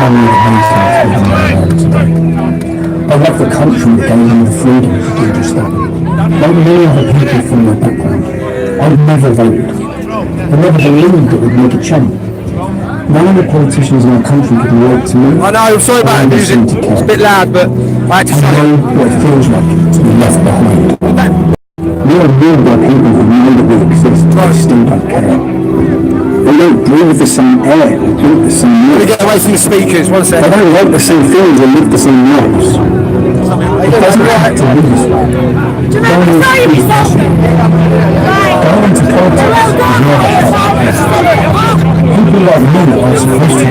only the things today. I love the country that gave them the freedom to do just that. Like many other people from my background, I've never voted. I never believed it would make a change. None of the politicians in our country could relate to me. I know, I'm sorry about the music. It's a bit loud, but I had to say I know what it feels like to be left behind. We are ruled by people who know that we exist, but still don't care. They don't breathe the same air, or drink the same I'm milk. going to get away from the speakers, one They second. don't like the same things or live the same lives. It doesn't have to be this way. Going into politics is never people like me that are supposed to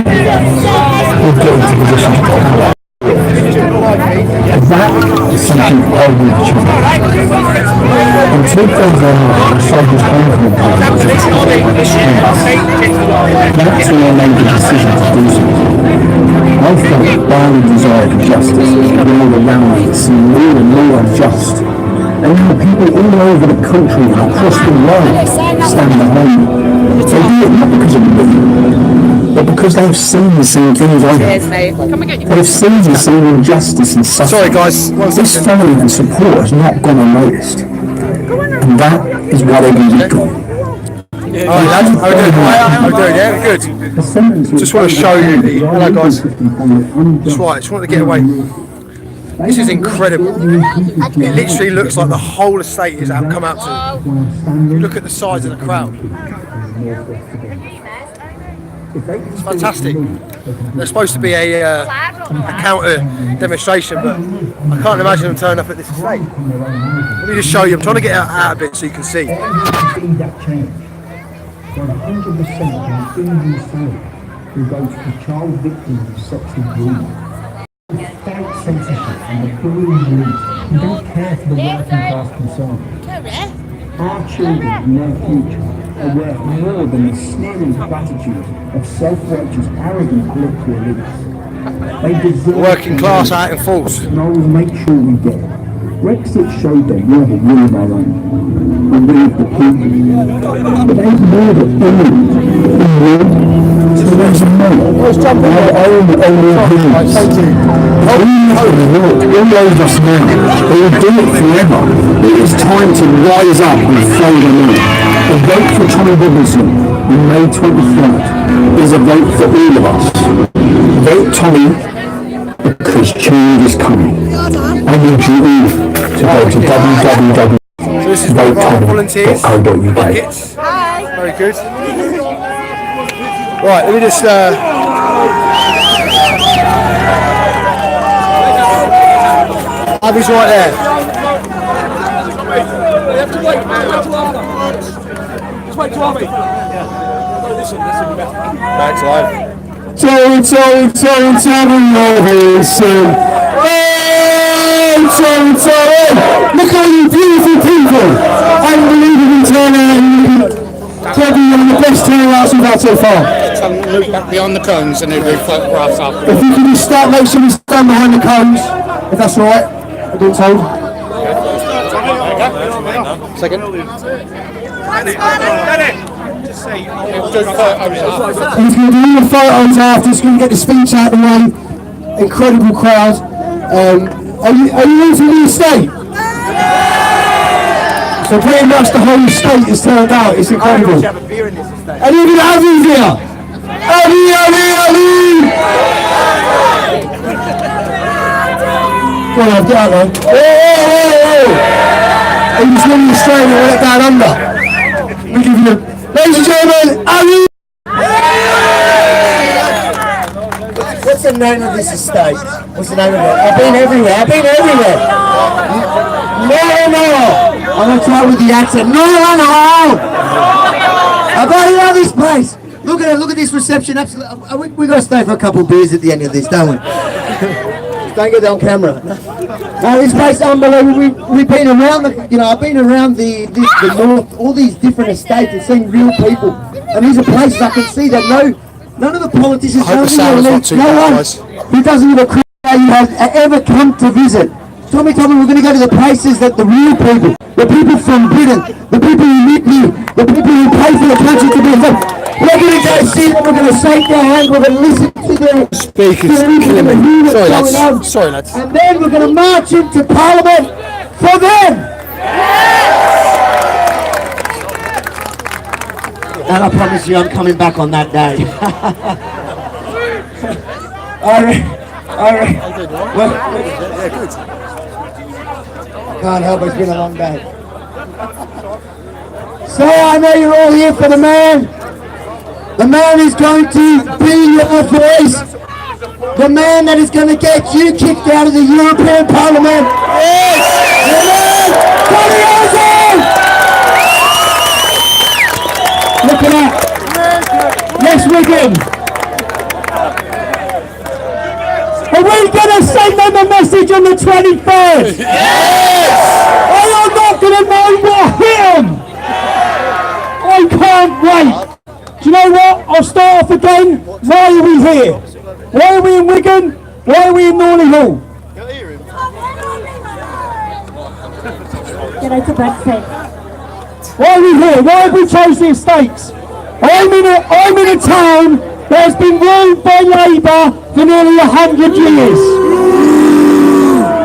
will get into positions of power. That is something I will change. In 2009, the soldiers home from the parliament. That's when I made the decision to do something. I felt a burning desire for justice as the world around me seemed more and more unjust. And now people all over the country and across the world stand behind me. They do it not because of me, but because they've seen the same things I have. They've seen the same injustice and suffering. Sorry guys, This following and support has not gone unnoticed. And that is why they need it gone. Alright lads, how are we doing? Yeah, good. Just want to show you the, hello guys, just right, just want to get away. This is incredible. It literally looks like the whole estate is come out to. You look at the size of the crowd. It's fantastic. There's supposed to be a counter demonstration, but I can't imagine them turning up at this estate. Let me just show you. I'm trying to get out a bit so you can see. 100% who go to the child victims of sexual abuse. Fight censorship and the bullying elites who don't care for the working class concerned. Our children and their future are worth more than the sneering platitudes of self-righteous, arrogant political elites. They deserve Working class out in force. And I will make sure we get it. Brexit showed them we have a will of our own. We will of the people. But they ignored it so there's a moment. Our own opinions. All those us now, they will do it forever. It is time to rise up and throw them in. The vote for Tommy Robinson on May 23rd is a vote for all of us. Vote Tommy because change is coming. I need you all to go to www. So this is one of our volunteers. Very good. Right, let me just Abby's right there. You have to wait till Abby. Thanks, live. Tommy Robinson. Look at you beautiful people. Unbelievable turnout. Probably one of the best turnouts we've had so far. Look back beyond the cones and then we photographs up. If you can just start, make sure we stand behind the cones, if that's alright. I've been told. Second. He's going to do all the photos after, he's going to get the speech out of the way. Incredible crowd. Are you ready for the estate? So pretty much the whole estate is turned out, it's incredible. And even Abby's here! Abby! Go on, get out there. He was running straight and went down under. We give you, ladies and gentlemen, Abby! What's the name of this estate? What's the name of it? I've been everywhere. No. I'm going to try with the accent. No. I've got to know this place. Look at this reception. Absolutely. We've got to stay for a couple of beers at the end of this, don't we? Don't get that on camera. No, this place is unbelievable. We've been around I've been around the north, all these different estates and seen real people. And these are places I can see that none of the politicians, no one who doesn't give a crap has ever come to visit. Tommy, we're going to go to the places that the real people, the people from Britain, the people who meet me, the people who pay for the country to be We're going to go see them, we're going to shake their hand, we're going to listen to their Speakers stories, we're killing going to me. hear Sorry, what's going on. lads. Sorry, lads. And then we're going to march into Parliament for them. And I promise you I'm coming back on that day. Alright. Well, can't help it, it's been a long day. So I know you're all here for the man. The man is going to be your voice. The man that is going to get you kicked out of the European Parliament. Yes! Tommy MEP! Look at that. Yes, Wigan. Are we going to send them a message on the 23rd? Yes! Are you not going to know what hit them? I can't wait. Do you know what? I'll start off again. Why are we here? Why are we in Wigan? Why are we in Norley Hall? Why are we here? Why have we chosen the estates? I'm in a town that has been ruled by Labour for nearly 100 years.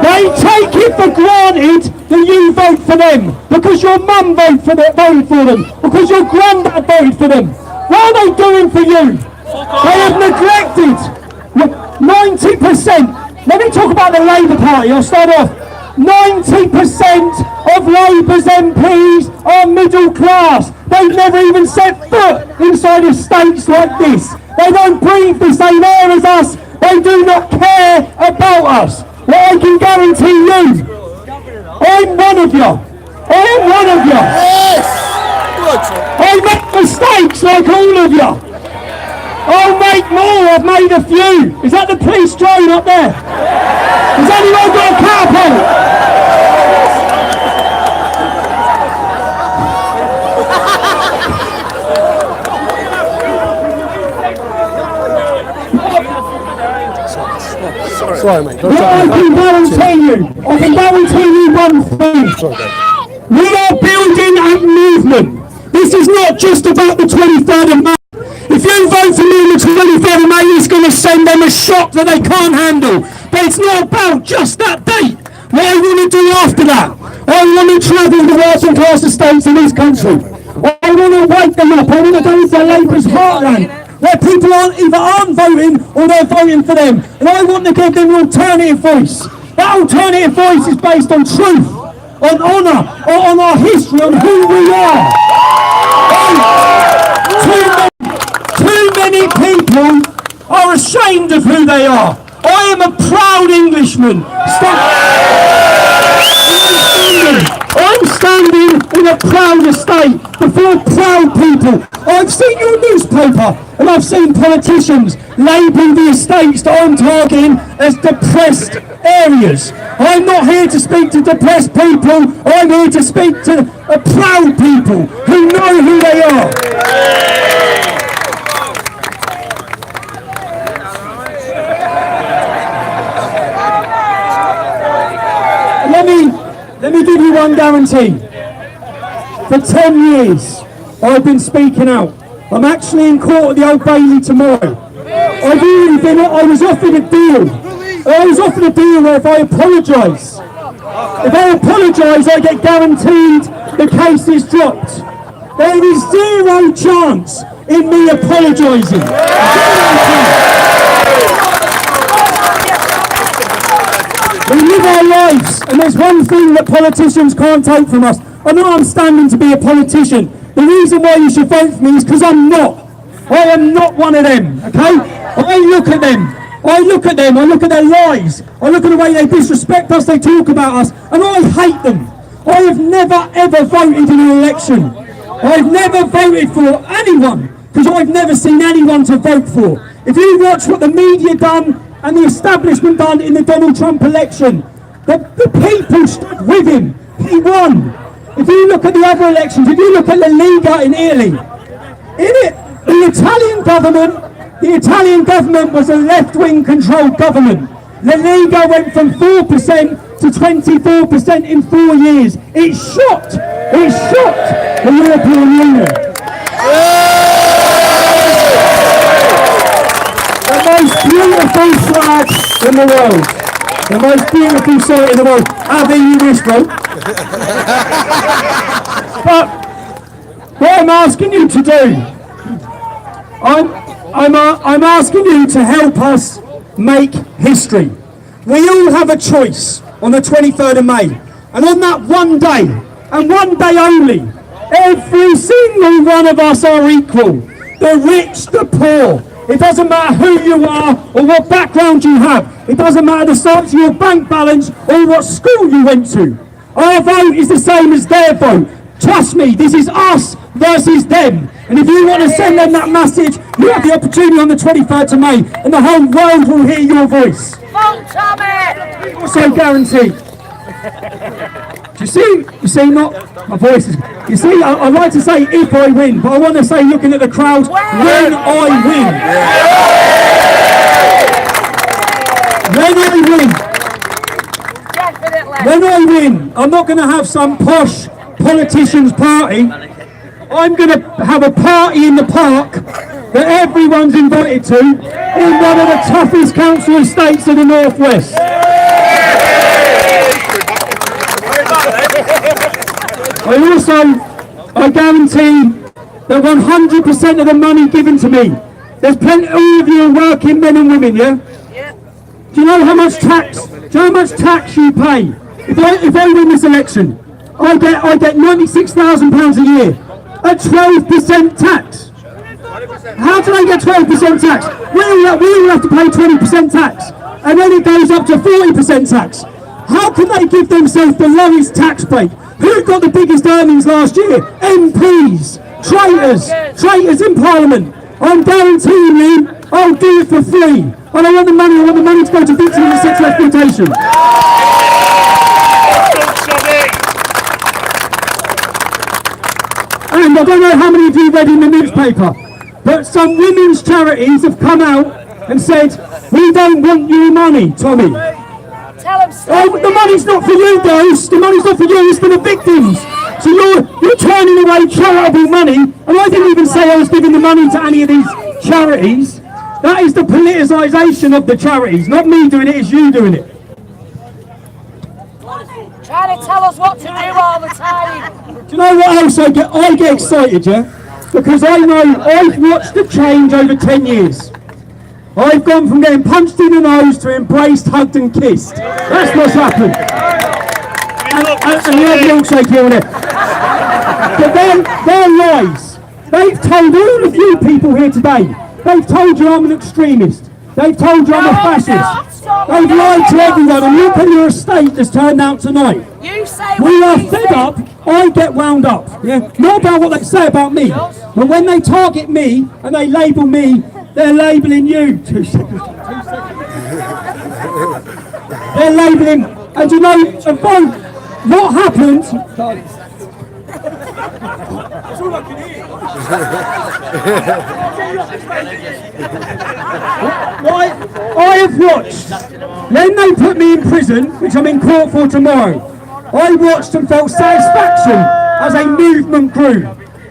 They take it for granted that you vote for them because your mum voted for them, because your granddad voted for them. What are they doing for you? They have neglected 90%. Let me talk about the Labour Party. I'll start off. 90% of Labour's MPs are middle class. They've never even set foot inside estates like this. They don't breathe the same air as us. They do not care about us. Well, I can guarantee you, I'm one of you. I'm one of you. Yes! I make mistakes like all of you. I'll make more. I've made a few. Is that the police drone up there? Has anyone got a catapult? Sorry, mate. What I can guarantee you one thing. We are building a movement. This is not just about the 23rd of May. If you vote for me on the 23rd of May, it's going to send them a shock that they can't handle. But it's not about just that date. What I want to do after that, I want to travel the working class estates in this country. I want to wake them up. I want to go into Labour's heartland, where people aren't voting or they're voting for them. And I want to give them an alternative voice. That alternative voice is based on truth, on honour, on our history, on who we are. Too many people are ashamed of who they are. I am a proud Englishman. I'm standing in a proud estate before proud people. I've seen your newspaper and I've seen politicians label the estates that I'm targeting as depressed areas. I'm not here to speak to depressed people. I'm here to speak to proud people who know who they are. Let me give you one guarantee. For 10 years, I've been speaking out. I'm actually in court at the Old Bailey tomorrow. I was offered a deal. I was offered a deal where if I apologise, I get guaranteed the case is dropped. There is zero chance in me apologising. We live our lives, and there's one thing that politicians can't take from us. I know I'm standing to be a politician. The reason why you should vote for me is because I'm not. I am not one of them, okay? I look at them, I look at their lies, I look at the way they disrespect us, they talk about us, and I hate them. I have never ever voted in an election. I've never voted for anyone, because I've never seen anyone to vote for. If you watch what the media done, and the establishment done in the Donald Trump election, the people stood with him. He won. If you look at the other elections, if you look at La Liga in Italy, the Italian government was a left-wing controlled government. La Liga went from 4% to 24% in 4 years. It shocked the European Union. beautiful flag in the world. The most beautiful sight in the world. Have you wish, bro? But what I'm asking you to do, I'm asking you to help us make history. We all have a choice on the 23rd of May. And on that one day, and one day only, every single one of us are equal. The rich, the poor. It doesn't matter who you are or what background you have. It doesn't matter the size of your bank balance or what school you went to. Our vote is the same as their vote. Trust me, this is us versus them. And if you want to send them that message, you have the opportunity on the 23rd of May, and the whole world will hear your voice. Vote Tommy! Also guaranteed. Do you see, not my voice is. You see, I'd like to say if I win, but I want to say, looking at the crowd, when I win. When I win. Definitely. When I win, I'm not going to have some posh politician's party. I'm going to have a party in the park that everyone's invited to in one of the toughest council estates in the Northwest. I guarantee that 100% of the money given to me, there's plenty of you are working men and women, yeah? Do you know how much tax? Do you know how much tax you pay? If I win this election, I get £96,000 a year at 12% tax. How do they get 12% tax? We all have to pay 20% tax, and then it goes up to 40% tax. How can they give themselves the lowest tax break? Who got the biggest earnings last year? MPs, traitors in Parliament. I'm guaranteeing you, I'll do it for free. I don't want the money, I want the money to go to victims of sexual exploitation. And I don't know how many of you read in the newspaper, but some women's charities have come out and said, we don't want your money, Tommy. Tell them Oh, the money's not for you, guys. The money's not for you, it's for the victims. So you're turning away charitable money, and I didn't even say I was giving the money to any of these charities. That is the politicisation of the charities. Not me doing it, it's you doing it. Trying to tell us what to do all the time. Do you know what else I get? I get excited, yeah? Because I know I've watched the change over 10 years. I've gone from getting punched in the nose to embraced, hugged and kissed. That's what's happened. And you have the milkshake here and there. But they're lies. They've told all of you people here today. They've told you I'm an extremist. They've told you I'm a fascist. They've lied to everyone, and look at your estate that's turned out tonight. You say We are fed up, I get wound up. Yeah? Not about what they say about me. But when they target me and they label me, they're labelling you. 2 seconds. They're labelling, and you know, and vote, what happened? I have watched, when they put me in prison, which I'm in court for tomorrow, I watched and felt satisfaction as a movement grew.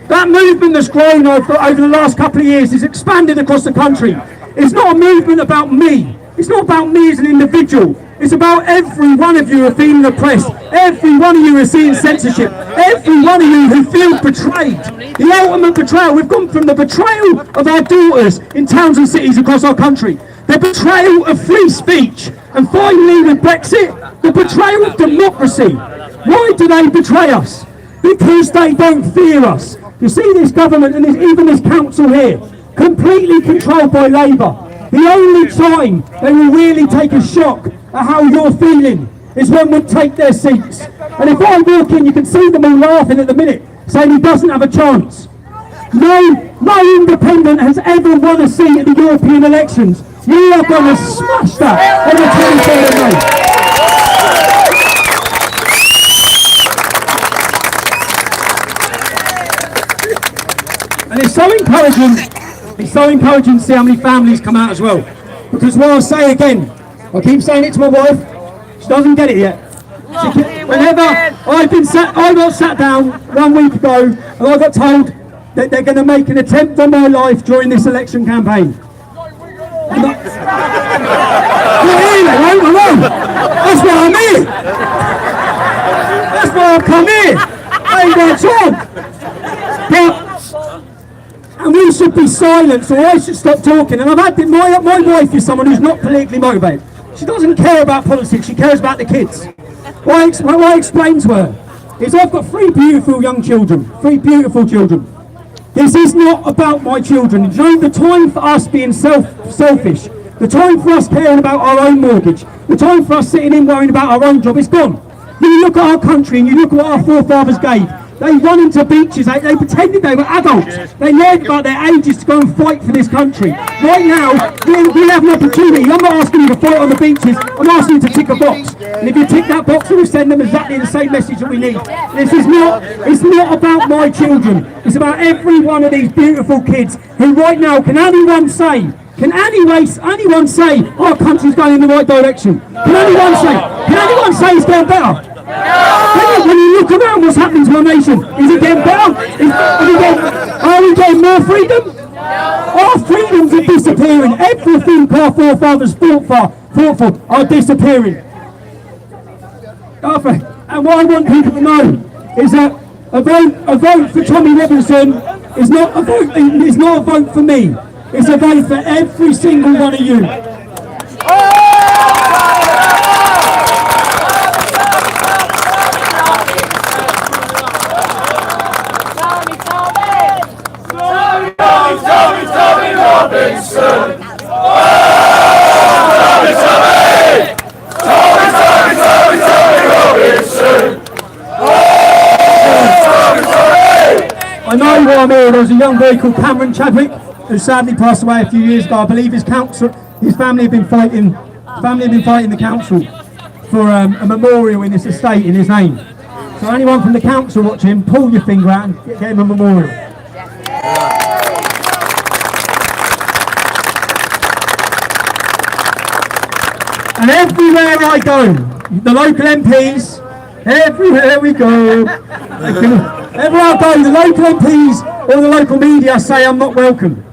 That movement that's grown over the last couple of years is expanded across the country. It's not a movement about me. It's not about me as an individual. It's about every one of you who are feeling oppressed. Every one of you who are seeing censorship. Every one of you who feel betrayed. The ultimate betrayal. We've gone from the betrayal of our daughters in towns and cities across our country. The betrayal of free speech. And finally with Brexit, the betrayal of democracy. Why do they betray us? Because they don't fear us. You see this government and even this council here, completely controlled by Labour. The only time they will really take a shock at how you're feeling is when we take their seats. And if I walk in, you can see them all laughing at the minute, saying he doesn't have a chance. No independent has ever won a seat at the European elections. You are going to smash that on the 23rd of May. And it's so encouraging to see how many families come out as well. Because what I'll say again, I keep saying it to my wife, she doesn't get it yet. Whenever I got sat down 1 week ago and I got told that they're going to make an attempt on my life during this election campaign. I know. That's why I'm here. That's why I've come here. I ain't got a job. And we should be silent, or I should stop talking. And I've had my wife is someone who's not politically motivated. She doesn't care about politics, she cares about the kids. What I explain to her is I've got 3 beautiful young children, 3 beautiful children. This is not about my children. You know, the time for us being selfish, the time for us caring about our own mortgage, the time for us sitting in worrying about our own job is gone. When you look at our country and you look at what our forefathers gave, they run into beaches, they pretended they were adults. They lied about their ages to go and fight for this country. Right now, we have an opportunity. I'm not asking you to fight on the beaches, I'm asking you to tick a box. And if you tick that box, we'll send them exactly the same message that we need. It's not about my children. It's about every one of these beautiful kids who right now, can anyone say our country's going in the right direction? Can anyone say it's getting better? When you look around what's happening to our nation, is it getting better? Are we getting more freedom? Our freedoms are disappearing. Everything our forefathers fought for are disappearing. And what I want people to know is that a vote for Tommy Robinson is not a vote for me. It's a vote for every single one of you. Tommy Robinson! I know why I'm here. There was a young boy called Cameron Chadwick who sadly passed away a few years ago. I believe his family have been fighting the council for a memorial in this estate in his name. So anyone from the council watching, pull your finger out and get him a memorial. And everywhere I go, the local MPs, everywhere we go, everywhere I go, the local MPs or the local media say I'm not welcome.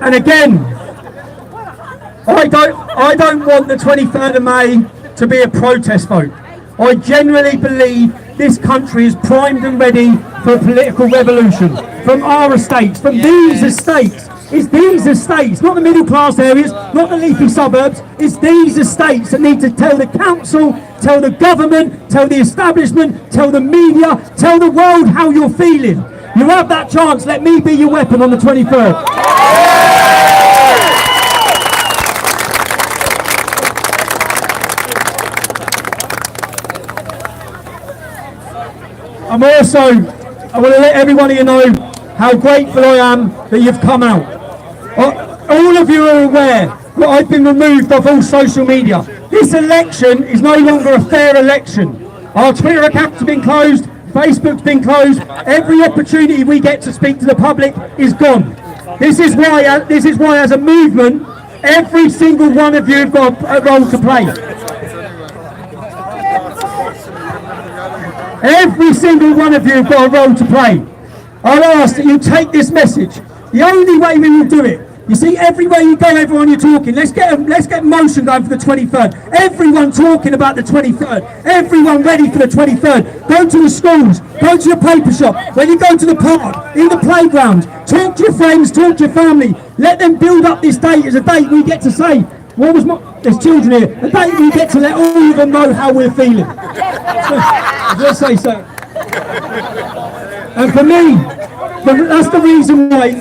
And again, I don't want the 23rd of May to be a protest vote. I genuinely believe this country is primed and ready for a political revolution. From our estates, from these estates. It's these estates, not the middle class areas, not the leafy suburbs. It's these estates that need to tell the council, tell the government, tell the establishment, tell the media, tell the world how you're feeling. You have that chance. Let me be your weapon on the 23rd. I want to let every one of you know how grateful I am that you've come out. All of you are aware that I've been removed off all social media. This election is no longer a fair election. Our Twitter accounts have been closed, Facebook's been closed. Every opportunity we get to speak to the public is gone. This is why as a movement, every single one of you have got a role to play. Every single one of you have got a role to play. I'll ask that you take this message. The only way we will do it, you see, everywhere you go, everyone you're talking, let's get motion going for the 23rd. Everyone talking about the 23rd. Everyone ready for the 23rd. Go to the schools, go to the paper shop, when you go to the park, in the playground, talk to your friends, talk to your family. Let them build up this date as a date we get to say, there's children here, a date we get to let all of them know how we're feeling. Let's say so. And for me, that's the reason why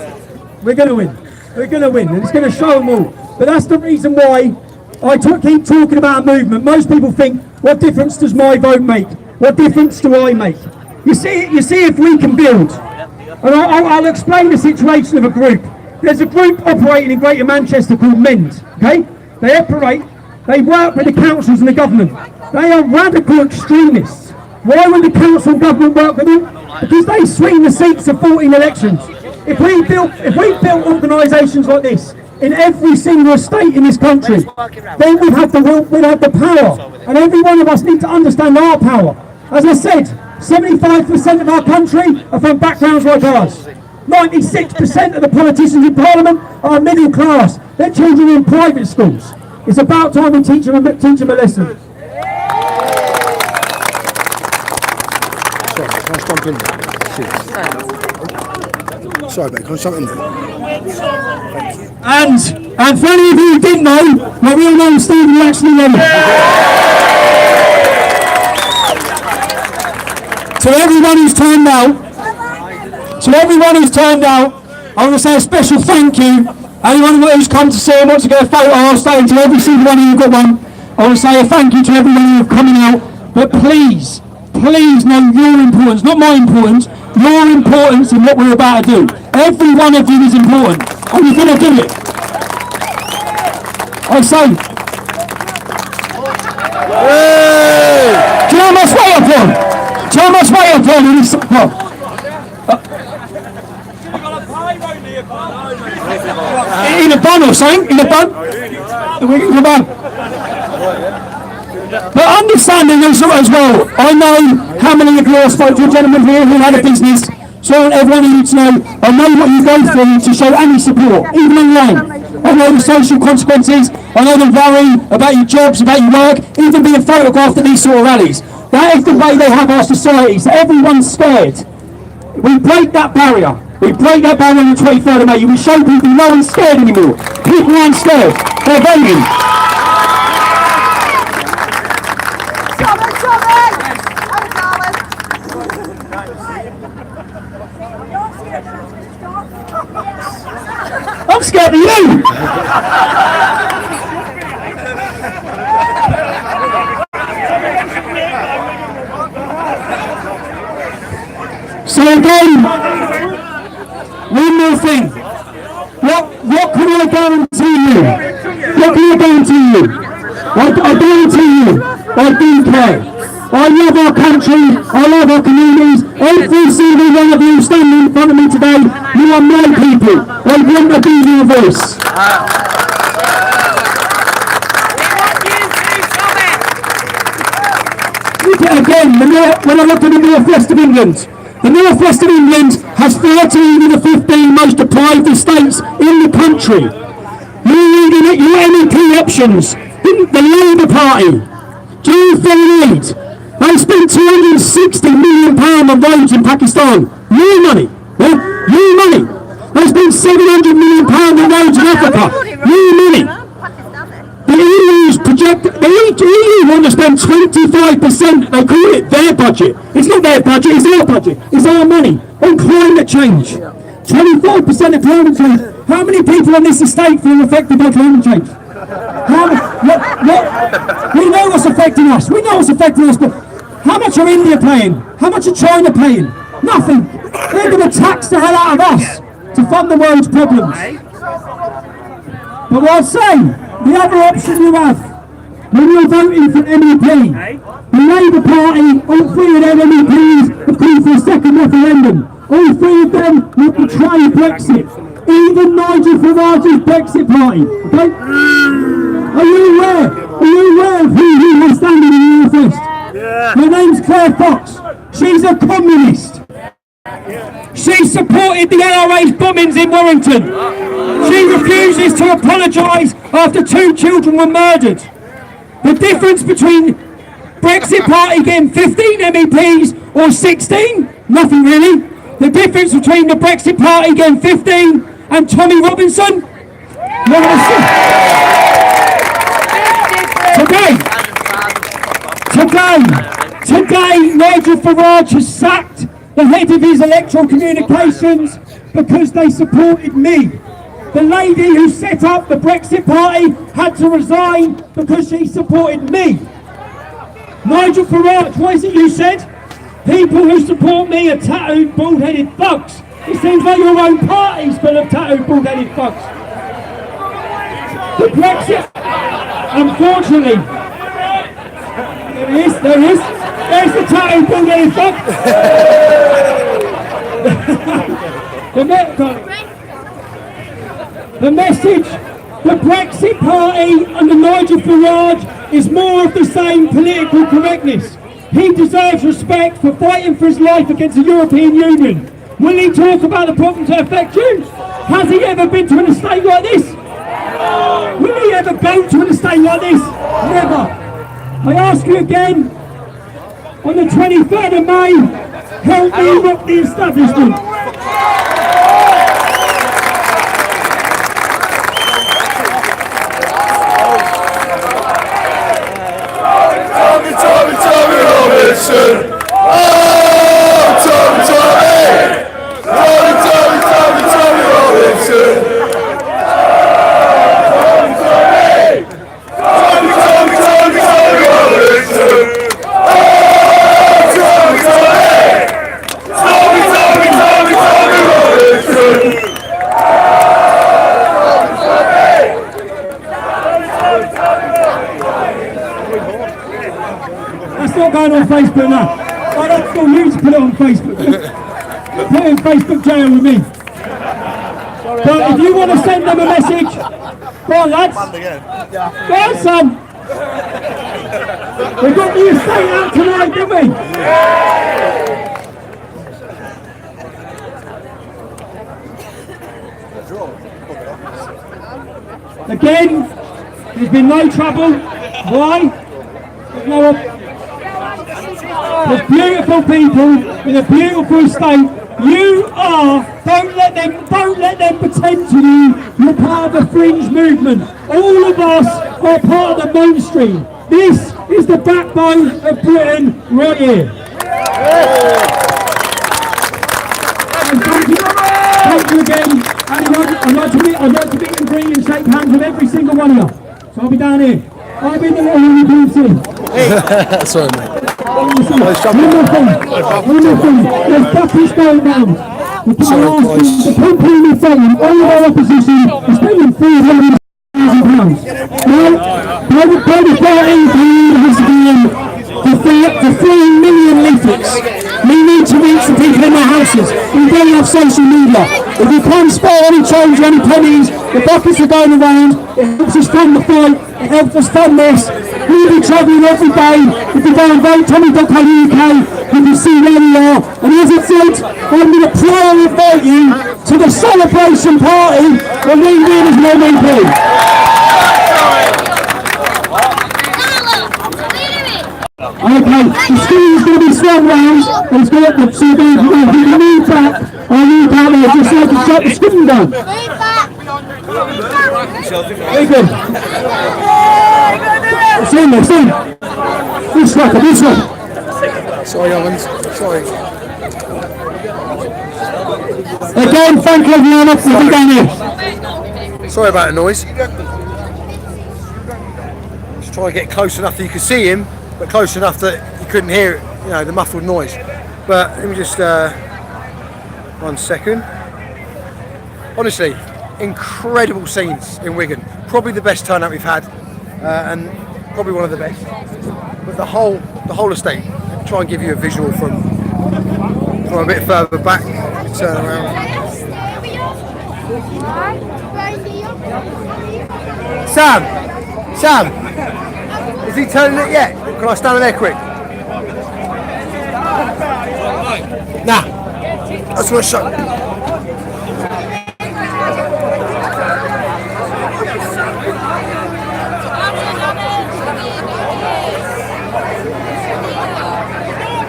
we're going to win. We're going to win, and it's going to show them all. But that's the reason why I keep talking about a movement. Most people think, what difference does my vote make? What difference do I make? You see if we can build. And I'll explain the situation of a group. There's a group operating in Greater Manchester called MEND, okay? They work with the councils and the government. They are radical extremists. Why would the council and government work with them? Because they swing the seats of 14 elections. If we built organisations like this in every single estate in this country, then we'd have the power. And every one of us need to understand our power. As I said, 75% of our country are from backgrounds like ours. 96% of the politicians in Parliament are middle class. Their children are in private schools. It's about time we teach them a lesson. Sorry, mate, can I jump in there? And for any of you who didn't know, my real name's Stephen actually Lemon. To everyone who's turned out, I want to say a special thank you. Anyone who's come to see and wants to get a photo, I'll stay until every single one of you got one. I want to say a thank you to everyone who's coming out. But please know your importance, not my importance, your importance in what we're about to do. Every one of you is important, and you're going to do it. I say, do you know how much weight I put on? Do you know how much weight I put on in this? In a bun or something? In a bun? In a bun. But understanding as well, I know how many of you have spoke to a gentleman here who had a business, so I want everyone who needs to know, I know what you go through to show any support, even online. I know the social consequences, I know the worry about your jobs, about your work, even being photographed at these sort of rallies. That is the way they have our society, so everyone's scared. We break that barrier. We break that barrier on the 23rd of May. We show people no one's scared anymore. People aren't scared. They're voting. I'm scared of you! So again, one more thing. What can I guarantee you? What can I guarantee you? I guarantee you, I do care. I love our country, I love our communities. Every single one of you standing in front of me today, you are my people. I want to be your voice. Look at it again, when I look at the northwest of England. The northwest of England has 13 of the 15 most deprived estates in the country. You're looking at your MEP options. The Labour Party, Joe Fernand, they spent £260 million on roads in Pakistan. Your money. Yeah? Your money. They spent £700 million on roads in Africa. Your money. The EU want to spend 25%, they call it their budget. It's not their budget, it's our budget. It's our money on climate change. 25% of climate change. How many people on this estate feel affected by climate change? We know what's affecting us. We know what's affecting us, but how much are India paying? How much are China paying? Nothing. They're going to tax the hell out of us to fund the world's problems. But what I'd say, the other option you have, when you're voting for MEP, the Labour Party, all three of their MEPs have called for a second referendum. All three of them will betray Brexit. Even Nigel Farage's Brexit Party. Okay? Are you aware of who has standing in the Northwest? Her name's Claire Fox. She's a communist. She supported the LRA's bombings in Warrington. She refuses to apologise after 2 children were murdered. The difference between Brexit Party getting 15 MEPs or 16? Nothing really. The difference between the Brexit Party getting 15 and Tommy Robinson? Today, Nigel Farage has sacked the head of his electoral communications because they supported me. The lady who set up the Brexit Party had to resign because she supported me. Nigel Farage, what is it you said? People who support me are tattooed, bald-headed fucks. It seems like your own party's full of tattooed, bald-headed fucks. The Brexit, unfortunately, there is. There's the tattooed, bald-headed fuck. The message, the Brexit Party under Nigel Farage is more of the same political correctness. He deserves respect for fighting for his life against the European Union. Will he talk about the problems that affect you? Has he ever been to an estate like this? Will he ever go to an estate like this? Never. I ask you again, on the 23rd of May, help me rock the establishment. Tommy Robinson! Oh, Tommy! Tommy Robinson! That's not going on Facebook now. I don't feel you to put it on Facebook. Put it in Facebook jail with me. But if you want to send them a message, go on lads. Go on son. We've got the estate out tonight, didn't we? Again, there's been no trouble. Why? There's beautiful people in a beautiful estate. You are, don't let them pretend to you you're part of the fringe movement. All of us are part of the mainstream. This is the backbone of Britain right here. And thank you again. And I'd like to meet and greet and shake hands with every single one of you. So I'll be down here. I'll be the little European. Sorry, mate. One more thing, there's buckets going down. The people in the fighting, all of our opposition is spending £300,000. By the party has been for 3 million leaflets. We need to reach the people in their houses. We don't have social media. If we can't spare any change or any pennies, the buckets are going around. It helps us fund the fight. It helps us fund this. We'll be travelling every day. If you go and vote Tommy.co.uk, you can see where we are. And as I said, I'm going to pray and invite you to the celebration party when we win as an MEP. Okay, the screen is going to be swung round, and it's going to, so if you move back, I'll move out there just so I can shut the screen down. Very good. It's in there, it's in. This way. Sorry, Owens. Sorry. Again, thank you everyone for being down here. Sorry about the noise. Just try to get close enough that you could see him, but close enough that you couldn't hear it, you know, the muffled noise. But let me just 1 second. Honestly, incredible scenes in Wigan. Probably the best turnout we've had, and probably one of the best. But the whole estate. Try and give you a visual from a bit further back. Turn around. Sam, is he turning it yet? Can I stand there quick? Nah, I just want to show.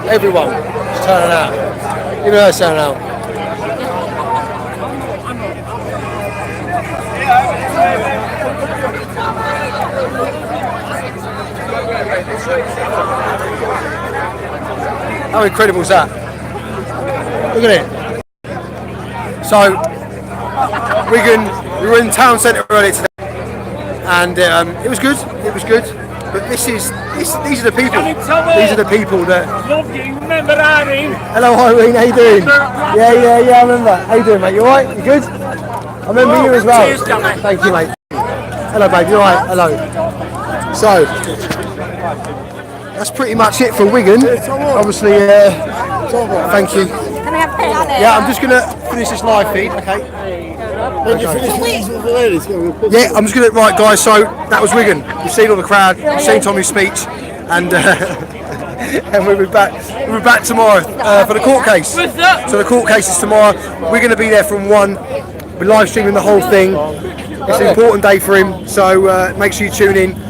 Everyone, just turning out. Even though it's turning out. How incredible is that? Look at it. So, Wigan, we were in town centre earlier today, and it was good. It was good. But these are the people. These are the people that. Love you, remember Irene? Hello Irene, how you doing? Yeah, I remember. How you doing, mate? You alright? You good? I remember you as well. Cheers, Tommy. Thank you, mate. Hello, babe. You alright? Hello. So, that's pretty much it for Wigan. Obviously, thank you. Can I have pay on it? Yeah, I'm just gonna finish this live feed. Okay. Yeah, I'm just gonna. Right, guys. So that was Wigan. You've seen all the crowd. You've seen Tommy's speech, and and we'll be back. We'll be back tomorrow for the court case. So the court case is tomorrow. We're going to be there from 1. We're live streaming the whole thing. It's an important day for him, so make sure you tune in.